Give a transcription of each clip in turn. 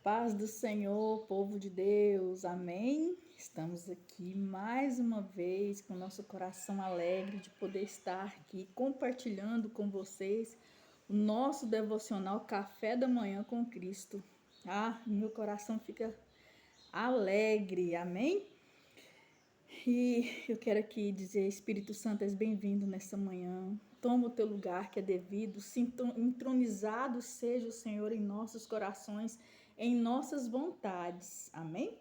Paz do Senhor, povo de Deus, amém? Estamos aqui mais uma vez com nosso coração alegre de poder estar aqui compartilhando com vocês o nosso devocional Café da Manhã com Cristo. Meu coração fica alegre, amém? E eu quero aqui dizer, Espírito Santo, és bem-vindo nessa manhã. Toma o teu lugar que é devido, entronizado seja o Senhor em nossos corações, em nossas vontades. Amém?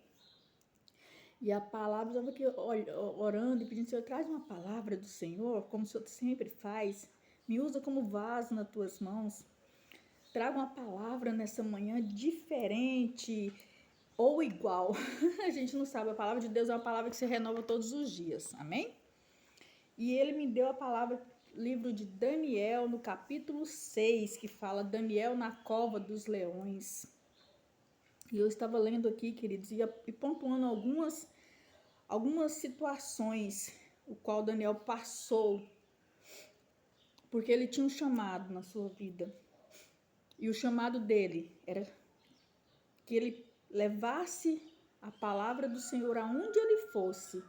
E a palavra, eu estava aqui orando e pedindo, Senhor, traz uma palavra do Senhor, como o Senhor sempre faz. Me usa como vaso nas tuas mãos. Traga uma palavra nessa manhã diferente ou igual. A gente não sabe, a palavra de Deus é uma palavra que se renova todos os dias. Amém? E ele me deu a palavra, livro de Daniel, no capítulo 6, que fala Daniel na cova dos leões. E eu estava lendo aqui, queridos, e pontuando algumas situações o qual Daniel passou, porque ele tinha um chamado na sua vida. E o chamado dele era que ele levasse a palavra do Senhor aonde ele fosse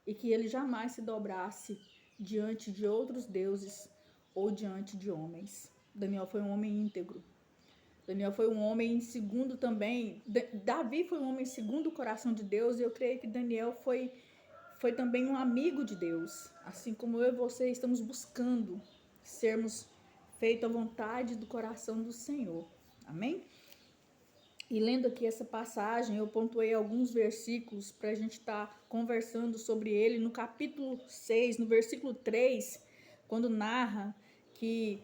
e que ele jamais se dobrasse diante de outros deuses ou diante de homens. Daniel foi um homem íntegro. Daniel foi um homem segundo também. Davi foi um homem segundo o coração de Deus, e eu creio que Daniel foi também um amigo de Deus. Assim como eu e você estamos buscando sermos feitos à vontade do coração do Senhor. Amém? E lendo aqui essa passagem, eu pontuei alguns versículos para a gente estar conversando sobre ele. No capítulo 6, no versículo 3, quando narra que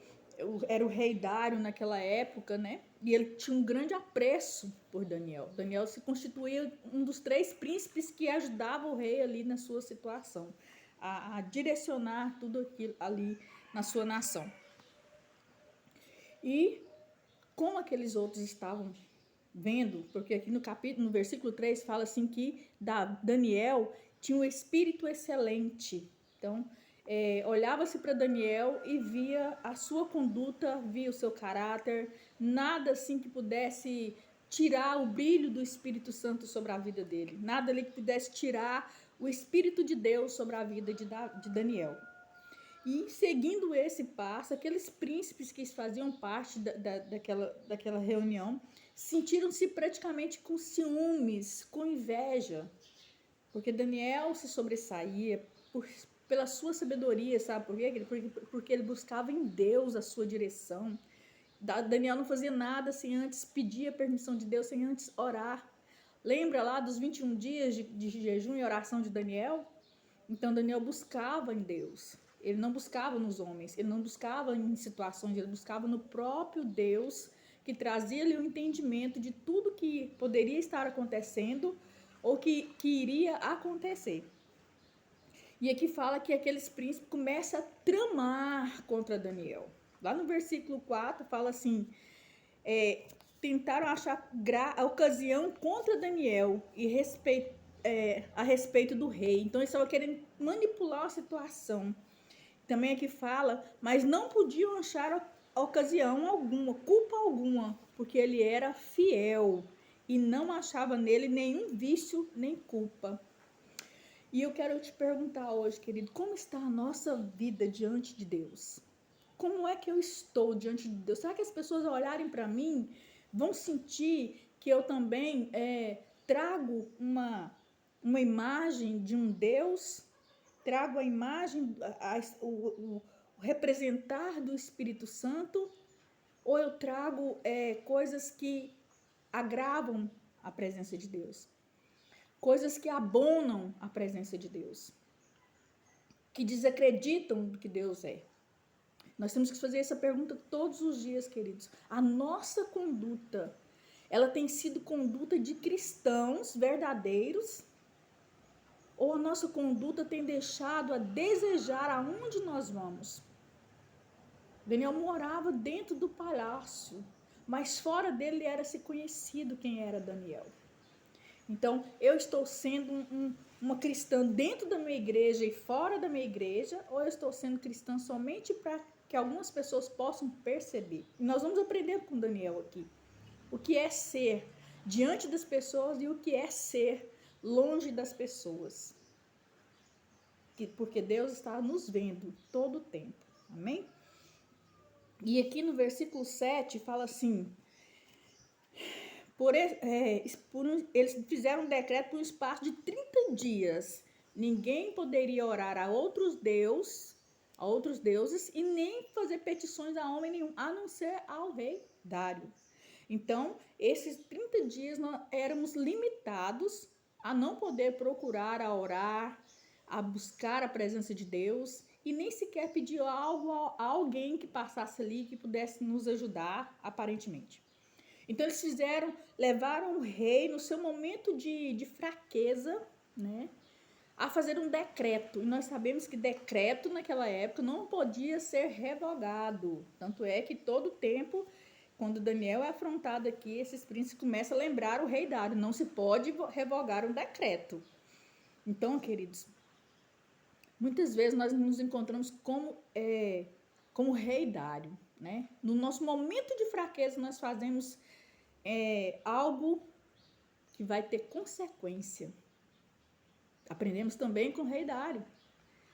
era o rei Dário naquela época, né? E ele tinha um grande apreço por Daniel. Daniel se constituía um dos 3 príncipes que ajudava o rei ali na sua situação, a direcionar tudo aquilo ali na sua nação. E como aqueles outros estavam vendo, porque aqui no versículo 3 fala assim que Daniel tinha um espírito excelente. Então, olhava-se para Daniel e via a sua conduta, via o seu caráter, nada assim que pudesse tirar o brilho do Espírito Santo sobre a vida dele, nada ali que pudesse tirar o Espírito de Deus sobre a vida de Daniel. E seguindo esse passo, aqueles príncipes que faziam parte daquela reunião sentiram-se praticamente com ciúmes, com inveja, porque Daniel se sobressaía pela sua sabedoria, sabe por quê? Porque ele buscava em Deus a sua direção. Daniel não fazia nada sem antes pedir a permissão de Deus, sem antes orar. Lembra lá dos 21 dias de jejum e oração de Daniel? Então Daniel buscava em Deus. Ele não buscava nos homens, ele não buscava em situações, ele buscava no próprio Deus, que trazia-lhe o entendimento de tudo que poderia estar acontecendo ou que iria acontecer. E aqui fala que aqueles príncipes começam a tramar contra Daniel. Lá no versículo 4 fala assim, tentaram achar a ocasião contra Daniel e a respeito do rei. Então eles estavam querendo manipular a situação. Também aqui fala, mas não podiam achar ocasião alguma, culpa alguma, porque ele era fiel e não achava nele nenhum vício nem culpa. E eu quero te perguntar hoje, querido, como está a nossa vida diante de Deus? Como é que eu estou diante de Deus? Será que as pessoas ao olharem para mim vão sentir que eu também trago uma imagem de um Deus? Trago a imagem, o representar do Espírito Santo, ou eu trago coisas que agravam a presença de Deus, coisas que abonam a presença de Deus, que desacreditam do que Deus é. Nós temos que fazer essa pergunta todos os dias, queridos. A nossa conduta, ela tem sido conduta de cristãos verdadeiros, ou a nossa conduta tem deixado a desejar aonde nós vamos? Daniel morava dentro do palácio, mas fora dele era-se conhecido quem era Daniel. Então, eu estou sendo uma cristã dentro da minha igreja e fora da minha igreja, ou eu estou sendo cristã somente para que algumas pessoas possam perceber? E nós vamos aprender com Daniel aqui o que é ser diante das pessoas e o que é ser longe das pessoas. Porque Deus está nos vendo todo o tempo. Amém? E aqui no versículo 7 fala assim: eles fizeram um decreto por um espaço de 30 dias. Ninguém poderia orar a outros deuses e nem fazer petições a homem nenhum, a não ser ao rei Dário. Então, esses 30 dias nós éramos limitados a não poder procurar, a orar, a buscar a presença de Deus e nem sequer pedir algo a alguém que passasse ali, que pudesse nos ajudar, aparentemente. Então, eles levaram o rei no seu momento de fraqueza, né, a fazer um decreto. E nós sabemos que decreto naquela época não podia ser revogado. Tanto é que todo tempo, quando Daniel é afrontado aqui, esses príncipes começam a lembrar o rei Dário. Não se pode revogar um decreto. Então, queridos, muitas vezes nós nos encontramos como rei Dário, né? No nosso momento de fraqueza, nós fazemos algo que vai ter consequência. Aprendemos também com o rei Dário.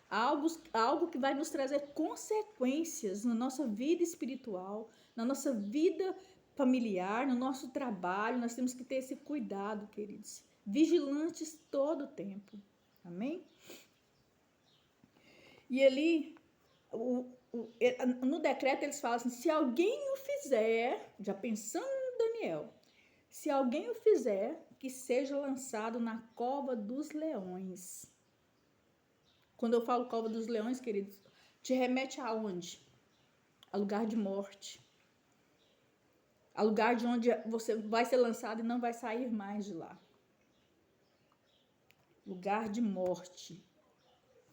Algo que vai nos trazer consequências na nossa vida espiritual, na nossa vida familiar, no nosso trabalho. Nós temos que ter esse cuidado, queridos. Vigilantes todo o tempo. Amém? E ali, no decreto, eles falam assim: se alguém o fizer, já pensando em Daniel, se alguém o fizer, que seja lançado na cova dos leões. Quando eu falo cova dos leões, queridos, te remete aonde? A lugar de morte. A lugar de onde você vai ser lançado e não vai sair mais de lá. Lugar de morte.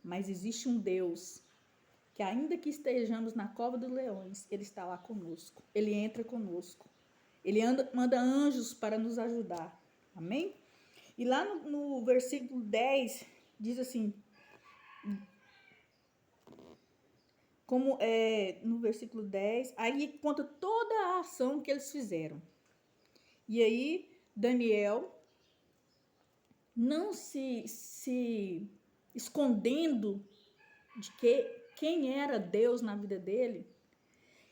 Mas existe um Deus que, ainda que estejamos na cova dos leões, Ele está lá conosco. Ele entra conosco. Ele manda anjos para nos ajudar. Amém? E lá no versículo 10, diz assim, no versículo 10, aí conta toda a ação que eles fizeram. E aí, Daniel, não se escondendo de quem era Deus na vida dele,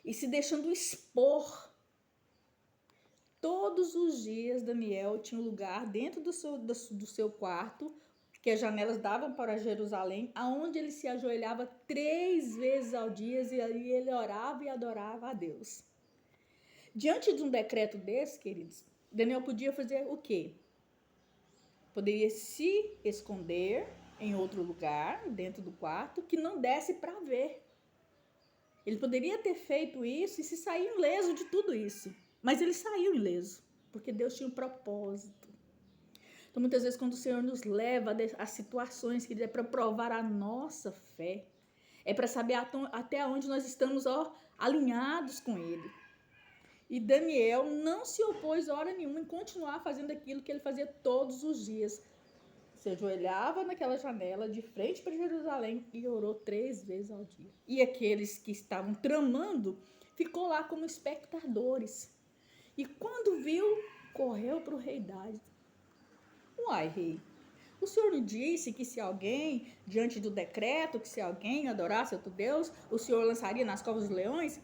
e se deixando expor. Todos os dias, Daniel tinha um lugar dentro do seu quarto, que as janelas davam para Jerusalém, aonde ele se ajoelhava 3 vezes ao dia, e ali ele orava e adorava a Deus. Diante de um decreto desse, queridos, Daniel podia fazer o quê? Poderia se esconder em outro lugar, dentro do quarto, que não desse para ver. Ele poderia ter feito isso e se sair ileso de tudo isso. Mas ele saiu ileso, porque Deus tinha um propósito. Então, muitas vezes, quando o Senhor nos leva a situações que é para provar a nossa fé, é para saber até onde nós estamos alinhados com Ele. E Daniel não se opôs hora nenhuma em continuar fazendo aquilo que ele fazia todos os dias. Se ajoelhava naquela janela de frente para Jerusalém e orou 3 vezes ao dia. E aqueles que estavam tramando ficou lá como espectadores. E quando viu, correu para o rei Dário. Uai, rei, o senhor não disse que se alguém, diante do decreto, que se alguém adorasse outro Deus, o senhor lançaria nas covas dos leões?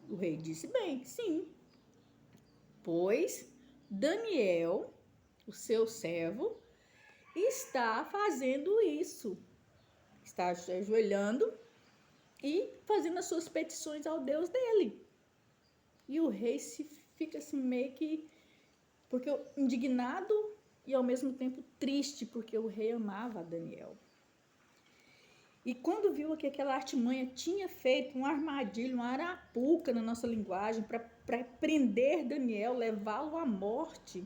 O rei disse, bem, sim. Pois Daniel, o seu servo, está fazendo isso. Está ajoelhando e fazendo as suas petições ao Deus dele. E o rei fica assim meio que indignado e ao mesmo tempo triste, porque o rei amava Daniel. E quando viu que aquela artimanha tinha feito uma armadilha, uma arapuca na nossa linguagem, para prender Daniel, levá-lo à morte,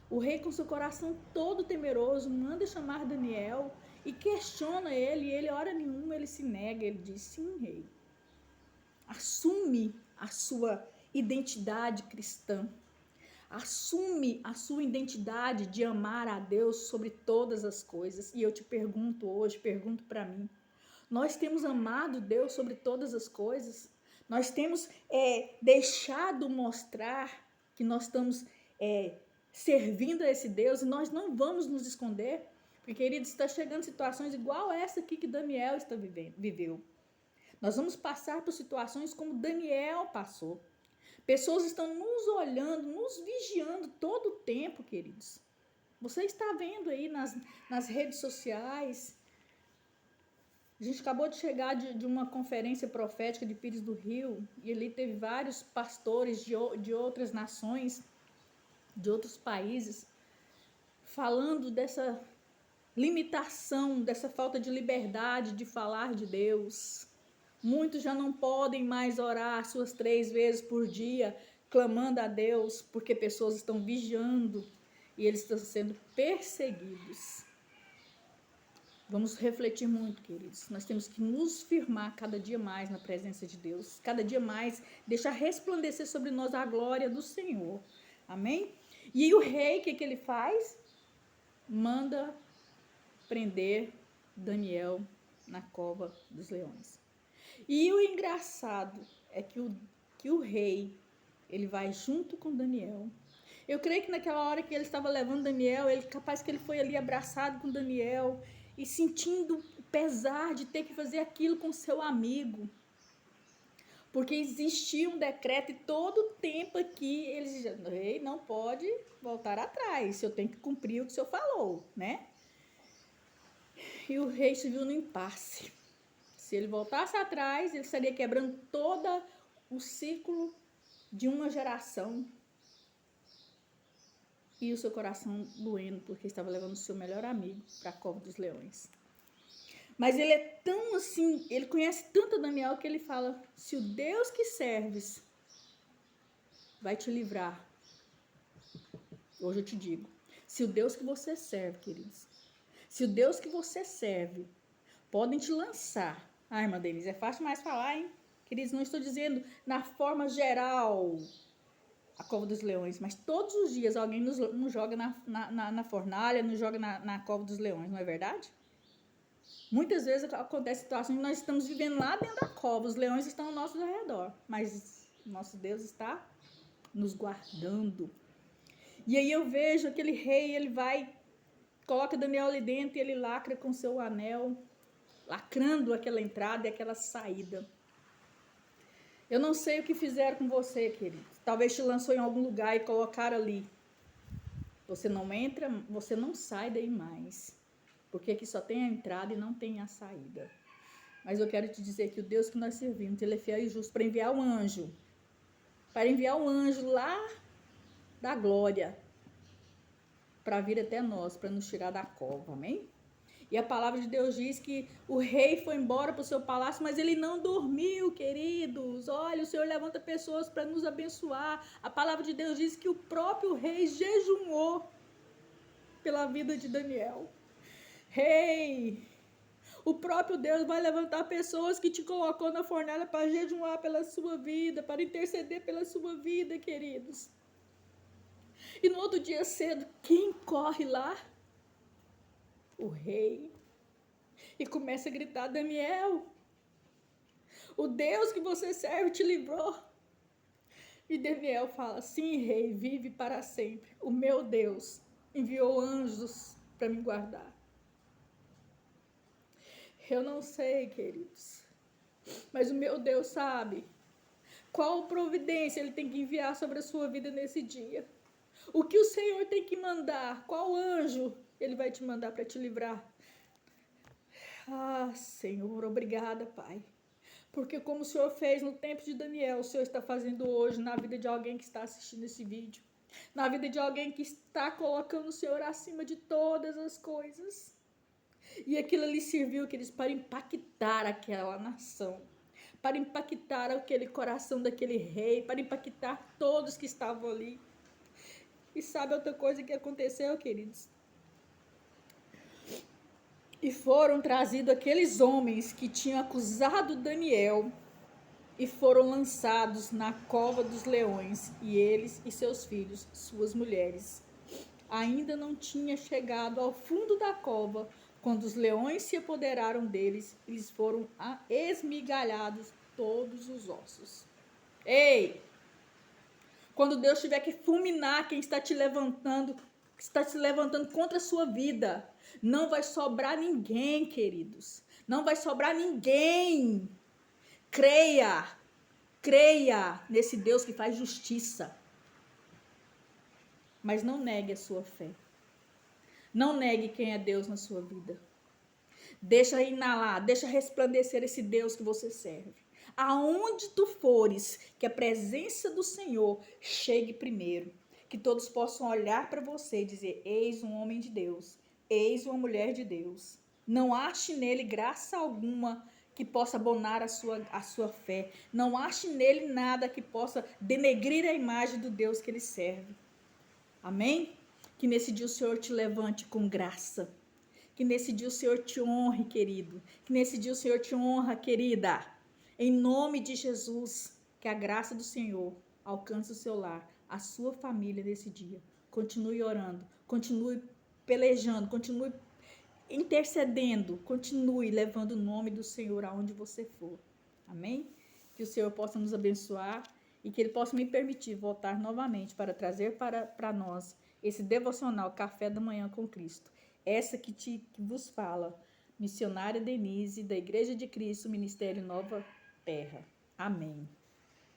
o rei, com seu coração todo temeroso, manda chamar Daniel e questiona ele, e ele, hora nenhuma, ele se nega. Ele diz, sim, rei, assume a sua identidade cristã. Assume a sua identidade de amar a Deus sobre todas as coisas. E eu te pergunto hoje, pergunto para mim, nós temos amado Deus sobre todas as coisas? Nós temos deixado mostrar que nós estamos servindo a esse Deus, e nós não vamos nos esconder, porque, queridos, está chegando situações igual a essa aqui que Daniel viveu. Nós vamos passar por situações como Daniel passou. Pessoas estão nos olhando, nos vigiando todo o tempo, queridos. Você está vendo aí nas redes sociais. A gente acabou de chegar de uma conferência profética de Pires do Rio, e ali teve vários pastores de outras nações, de outros países, falando dessa limitação, dessa falta de liberdade de falar de Deus. Muitos já não podem mais orar suas 3 vezes por dia, clamando a Deus, porque pessoas estão vigiando e eles estão sendo perseguidos. Vamos refletir muito, queridos. Nós temos que nos firmar cada dia mais na presença de Deus, cada dia mais deixar resplandecer sobre nós a glória do Senhor. Amém? E aí o rei, o que ele faz? Manda prender Daniel na cova dos leões. E o engraçado é que o rei, ele vai junto com Daniel. Eu creio que naquela hora que ele estava levando Daniel, capaz que ele foi ali abraçado com Daniel e sentindo o pesar de ter que fazer aquilo com seu amigo. Porque existia um decreto e todo o tempo aqui eles diziam, o rei não pode voltar atrás, eu tenho que cumprir o que o senhor falou, né? E o rei se viu no impasse. Se ele voltasse atrás, ele estaria quebrando todo o ciclo de uma geração. E o seu coração doendo, porque estava levando o seu melhor amigo para a cova dos leões. Mas ele é tão assim, ele conhece tanto Daniel que ele fala, se o Deus que serves vai te livrar, hoje eu te digo, se o Deus que você serve, queridos, se o Deus que você serve podem te lançar, irmã Denise, é fácil mais falar, hein? Queridos, não estou dizendo na forma geral a cova dos leões, mas todos os dias alguém nos joga na fornalha, nos joga na cova dos leões, não é verdade? Muitas vezes acontece situações que nós estamos vivendo lá dentro da cova, os leões estão ao nosso redor, mas nosso Deus está nos guardando. E aí eu vejo aquele rei, ele vai, coloca Daniel ali dentro e ele lacra com seu anel, lacrando aquela entrada e aquela saída. Eu não sei o que fizeram com você, querido. Talvez te lançou em algum lugar e colocaram ali. Você não entra, você não sai daí mais. Porque aqui só tem a entrada e não tem a saída. Mas eu quero te dizer que o Deus que nós servimos, ele é fiel e justo para enviar um anjo. Para enviar um anjo lá da glória. Para vir até nós, para nos tirar da cova, amém? E a palavra de Deus diz que o rei foi embora para o seu palácio, mas ele não dormiu, queridos. Olha, o Senhor levanta pessoas para nos abençoar. A palavra de Deus diz que o próprio rei jejuou pela vida de Daniel. Rei, o próprio Deus vai levantar pessoas que te colocou na fornalha para jejuar pela sua vida, para interceder pela sua vida, queridos. E no outro dia cedo, quem corre lá? O rei. E começa a gritar, Daniel, o Deus que você serve te livrou. E Daniel fala, sim, rei, vive para sempre. O meu Deus enviou anjos para me guardar. Eu não sei, queridos, mas o meu Deus sabe qual providência ele tem que enviar sobre a sua vida nesse dia. O que o Senhor tem que mandar, qual anjo ele vai te mandar para te livrar. Ah, Senhor, obrigada, Pai. Porque como o Senhor fez no tempo de Daniel, o Senhor está fazendo hoje na vida de alguém que está assistindo esse vídeo. Na vida de alguém que está colocando o Senhor acima de todas as coisas. E aquilo ali serviu, queridos, para impactar aquela nação. Para impactar aquele coração daquele rei. Para impactar todos que estavam ali. E sabe outra coisa que aconteceu, queridos? E foram trazidos aqueles homens que tinham acusado Daniel e foram lançados na cova dos leões, e eles e seus filhos, suas mulheres. Ainda não tinha chegado ao fundo da cova, quando os leões se apoderaram deles, eles foram esmigalhados todos os ossos. Ei! Quando Deus tiver que fulminar quem está te levantando contra a sua vida, não vai sobrar ninguém, queridos. Não vai sobrar ninguém. Creia nesse Deus que faz justiça. Mas não negue a sua fé. Não negue quem é Deus na sua vida. Deixa inalar, deixa resplandecer esse Deus que você serve. Aonde tu fores, que a presença do Senhor chegue primeiro. Que todos possam olhar para você e dizer: eis um homem de Deus, eis uma mulher de Deus. Não ache nele graça alguma que possa abonar a sua fé. Não ache nele nada que possa denegrir a imagem do Deus que ele serve. Amém? Que nesse dia o Senhor te levante com graça. Que nesse dia o Senhor te honre, querido. Que nesse dia o Senhor te honra, querida. Em nome de Jesus, que a graça do Senhor alcance o seu lar, a sua família nesse dia. Continue orando, continue pelejando, continue intercedendo, continue levando o nome do Senhor aonde você for. Amém? Que o Senhor possa nos abençoar e que Ele possa me permitir voltar novamente para trazer para nós esse devocional Café da Manhã com Cristo. Essa que vos fala, missionária Denise, da Igreja de Cristo, Ministério Nova Terra. Amém.